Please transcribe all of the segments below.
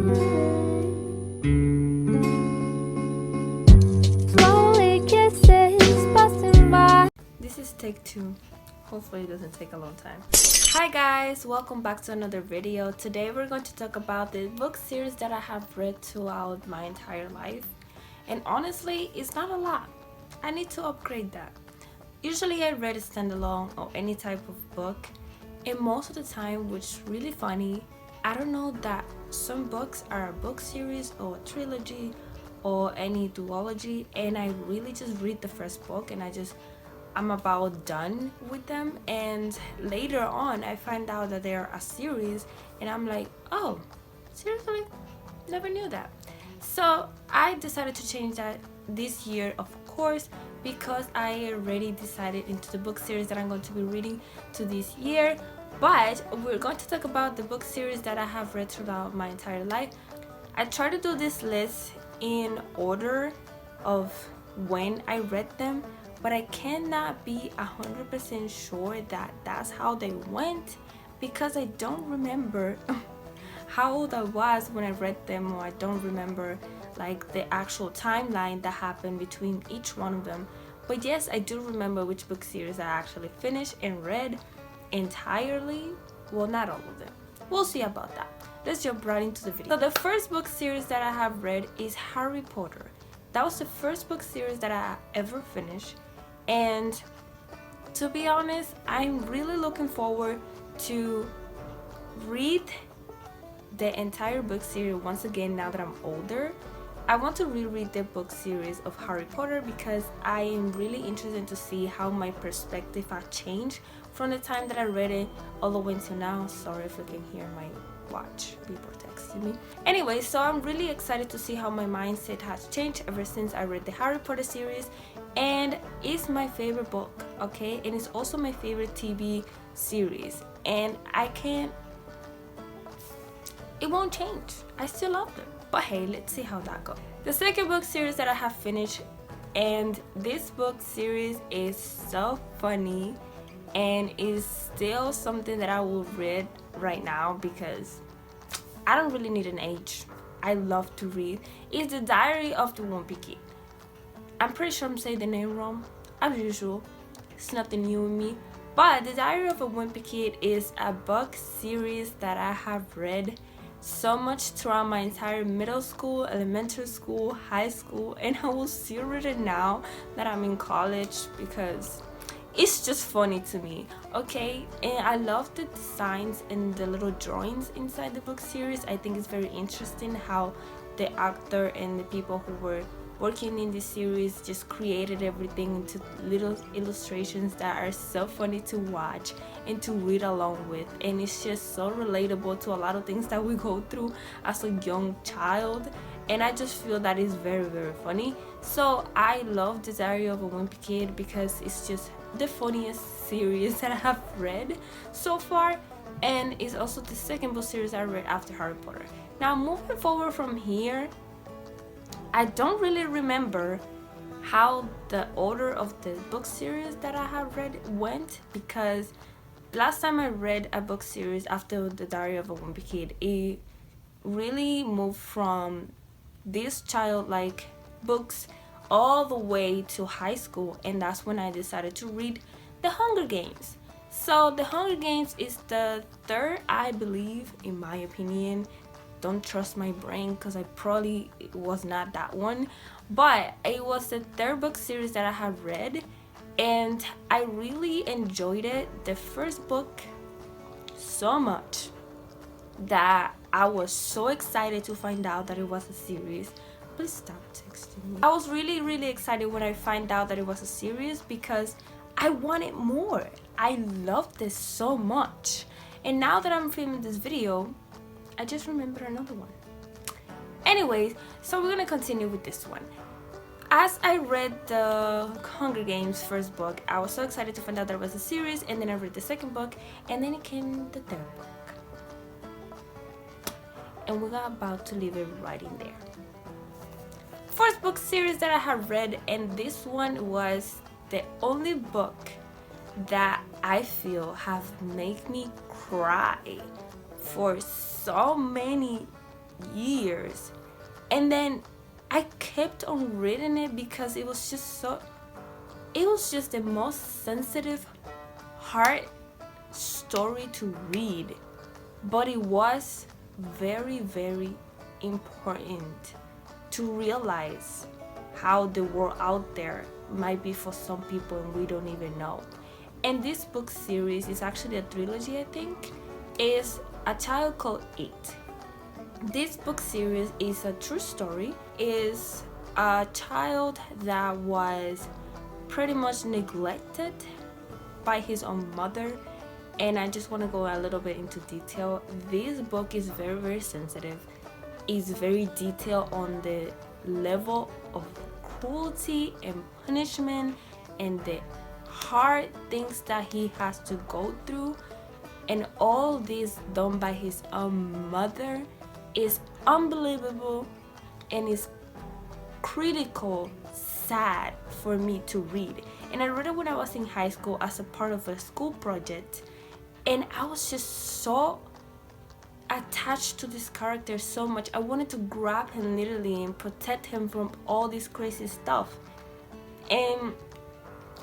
Slowly kisses passing by. This is take 2. Hopefully it doesn't take a long time. Hi guys, welcome back to another video. Today we're going to talk about the book series that I have read throughout my entire life. And honestly, it's not a lot. I need to upgrade that. Usually I read a standalone or any type of book, and most of the time, which is really funny, I don't know that some books are a book series or a trilogy or any duology, and I really just read the first book and I'm about done with them, and later on I find out that they're a series and I'm like, oh, seriously? Never knew that. So I decided to change that this year, of course, because I already decided into the book series that I'm going to be reading to this year. But we're going to talk about the book series that I have read throughout my entire life. I try to do this list in order of when I read them, but I cannot be 100% sure that that's how they went, because I don't remember how old I was when I read them, or I don't remember like the actual timeline that happened between each one of them. But yes, I do remember which book series I actually finished and read entirely. Well, not all of them. We'll see about that. Let's jump right into the video. So the first book series that I have read is Harry Potter. That was the first book series that I ever finished, and to be honest, I'm really looking forward to read the entire book series once again now that I'm older. I want to reread the book series of Harry Potter because I am really interested to see how my perspective has changed from the time that I read it all the way until now. Sorry if you can hear my watch people texting me. Anyway, so I'm really excited to see how my mindset has changed ever since I read the Harry Potter series, and it's my favorite book, okay? And it's also my favorite TV series, and it won't change. I still love them. But hey, let's see how that goes. The second book series that I have finished, and this book series is so funny and is still something that I will read right now because I don't really need an age. I love to read. It's The Diary of the Wimpy Kid. I'm pretty sure I'm saying the name wrong, as usual. It's nothing new with me. But The Diary of a Wimpy Kid is a book series that I have read so much throughout my entire middle school, elementary school, high school, and I will still read it now that I'm in college because it's just funny to me, okay? And I love the designs and the little drawings inside the book series. I think it's very interesting how the actor and the people who were working in this series just created everything into little illustrations that are so funny to watch and to read along with, and it's just so relatable to a lot of things that we go through as a young child, and I just feel that is very, very funny. So I love The Diary of a Wimpy Kid because it's just the funniest series that I have read so far, and it's also the second book series I read after Harry Potter. Now moving forward from here, I don't really remember how the order of the book series that I have read went, because last time I read a book series after The Diary of a Wimpy Kid, it really moved from these childlike books all the way to high school, and that's when I decided to read The Hunger Games. So The Hunger Games is the third, I believe, in my opinion. Don't trust my brain because I probably was not that one, but it was the third book series that I have read, and I really enjoyed it, the first book, so much that I was so excited to find out that it was a series. Please stop texting me. I was really, really excited when I found out that it was a series because I wanted more. I loved this so much, and now that I'm filming this video, I just remembered another one. Anyways, so we're gonna continue with this one. As I read the Hunger Games first book, I was so excited to find out there was a series, and then I read the second book, and then it came the third book. And we're about to leave it right in there. First book series that I have read, and this one was the only book that I feel have made me cry for so many years. And then I kept on reading it because it was just the most sensitive, hard story to read. But it was very, very important to realize how the world out there might be for some people and we don't even know. And this book series is actually a trilogy, I think, is A Child Called It. This book series is a true story. Is a child that was pretty much neglected by his own mother. And I just want to go a little bit into detail. This book is very, very sensitive. It's very detailed on the level of cruelty and punishment and the hard things that he has to go through, and all this done by his own mother is unbelievable and is critical, sad for me to read. And I read it when I was in high school as a part of a school project, and I was just so attached to this character so much. I wanted to grab him literally and protect him from all this crazy stuff. And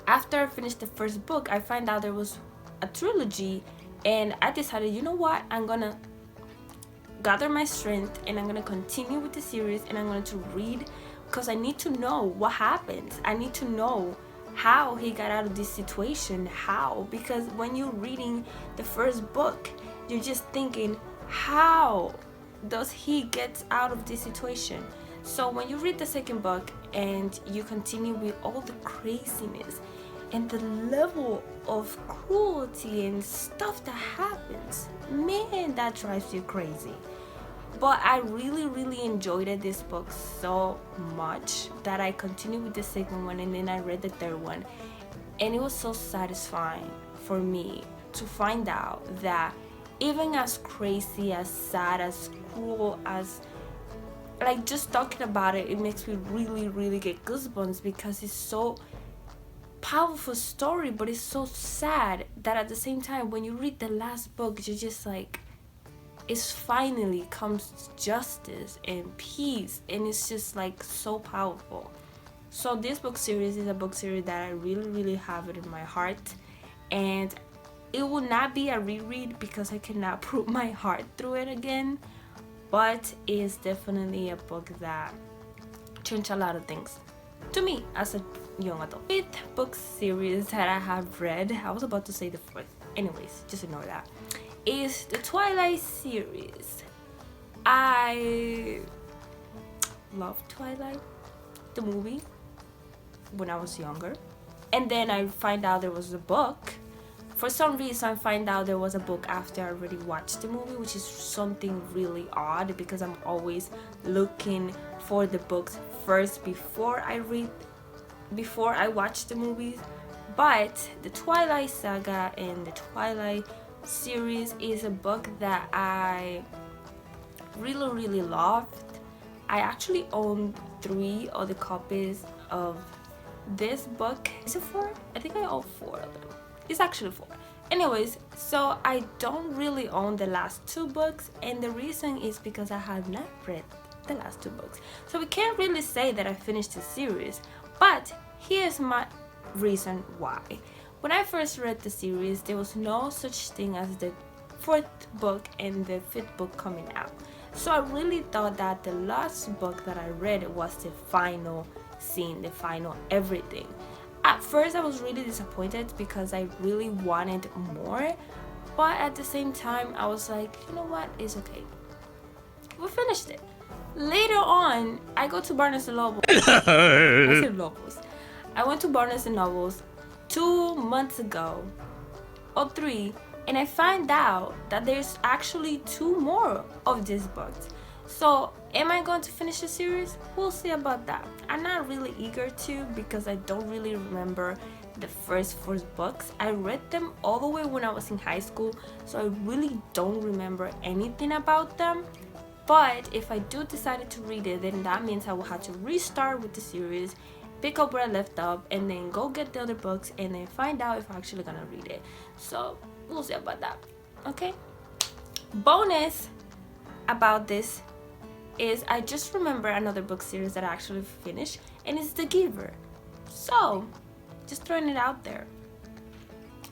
after I finished the first book, I found out there was a trilogy, and I decided, you know what, I'm gonna gather my strength and I'm gonna continue with the series, and I'm going to read because I need to know what happens. I need to know how he got out of this situation. How? Because when you're reading the first book, you're just thinking, how does he get out of this situation? So when you read the second book and you continue with all the craziness and the level of cruelty and stuff that happens, man, that drives you crazy. But I really, really enjoyed this book so much that I continued with the second one, and then I read the third one, and it was so satisfying for me to find out that even as crazy, as sad, as cruel, as like just talking about it, it makes me really, really get goosebumps because it's so powerful story, but it's so sad that at the same time when you read the last book, you're just like, it's finally comes justice and peace, and it's just like so powerful. So this book series is a book series that I really, really have it in my heart, and it will not be a reread because I cannot put my heart through it again, but it's definitely a book that changed a lot of things to me as a young adult. Fifth book series that I have read, I was about to say the fourth, anyways, just ignore that, is the Twilight series. I love Twilight, the movie, when I was younger, and then I find out there was a book. For some reason I find out there was a book after I already watched the movie, which is something really odd because I'm always looking for the books first before I watch the movies. But the Twilight Saga and the Twilight series is a book that I really, really loved. I actually own 3 other copies of this book. Is it 4? I think I own 4 of them. It's actually 4. Anyways, so I don't really own the last 2 books, and the reason is because I have not read the last 2 books. So we can't really say that I finished the series, but here's my reason why. When I first read the series, there was no such thing as the 4th book and the 5th book coming out. So I really thought that the last book that I read was the final scene, the final everything. At first I was really disappointed because I really wanted more, but at the same time I was like, you know what, it's okay, we finished it. Later on, I go to Barnes & Noble. I went to Barnes & Nobles 2 months ago or 3, and I find out that there's actually 2 more of these books. So am I going to finish the series? We'll see about that. I'm not really eager to because I don't really remember the first 4 books. I read them all the way when I was in high school, so I really don't remember anything about them. But if I do decide to read it, then that means I will have to restart with the series, pick up where I left off, and then go get the other books and then find out if I'm actually gonna read it. So we'll see about that. Okay, bonus about this is I just remember another book series that I actually finished, and it's The Giver. So, just throwing it out there.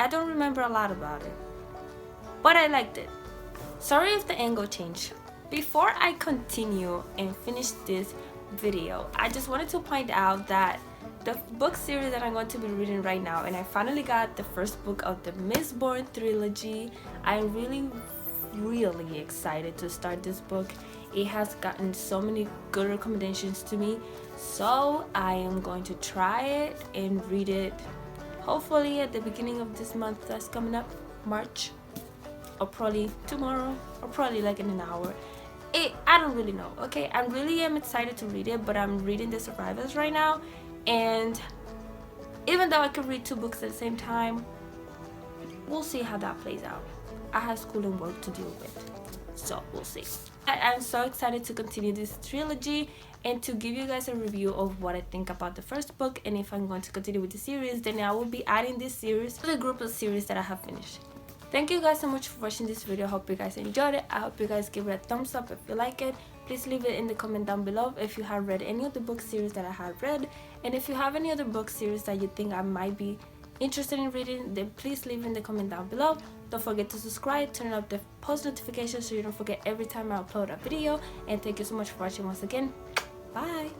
I don't remember a lot about it, but I liked it. Sorry if the angle changed. Before I continue and finish this video, I just wanted to point out that the book series that I'm going to be reading right now, and I finally got the first book of the Mistborn trilogy. I'm really excited to start this book. It has gotten so many good recommendations to me, so I am going to try it and read it hopefully at the beginning of this month that's coming up, March, or probably tomorrow, or probably like in an hour. I don't really know. Okay, I really am excited to read it, but I'm reading The Survivors right now, and even though I could read 2 books at the same time, we'll see how that plays out. I have school and work to deal with, so we'll see. I'm so excited to continue this trilogy and to give you guys a review of what I think about the first book, and if I'm going to continue with the series, then I will be adding this series to the group of series that I have finished. Thank you guys so much for watching this video. I hope you guys enjoyed it. I hope you guys give it a thumbs up if you like it. Please leave it in the comment down below if you have read any of the book series that I have read, and if you have any other book series that you think I might be interested in reading, then please leave in the comment down below. Don't forget to subscribe, turn up the post notifications so you don't forget every time I upload a video, and thank you so much for watching once again. Bye.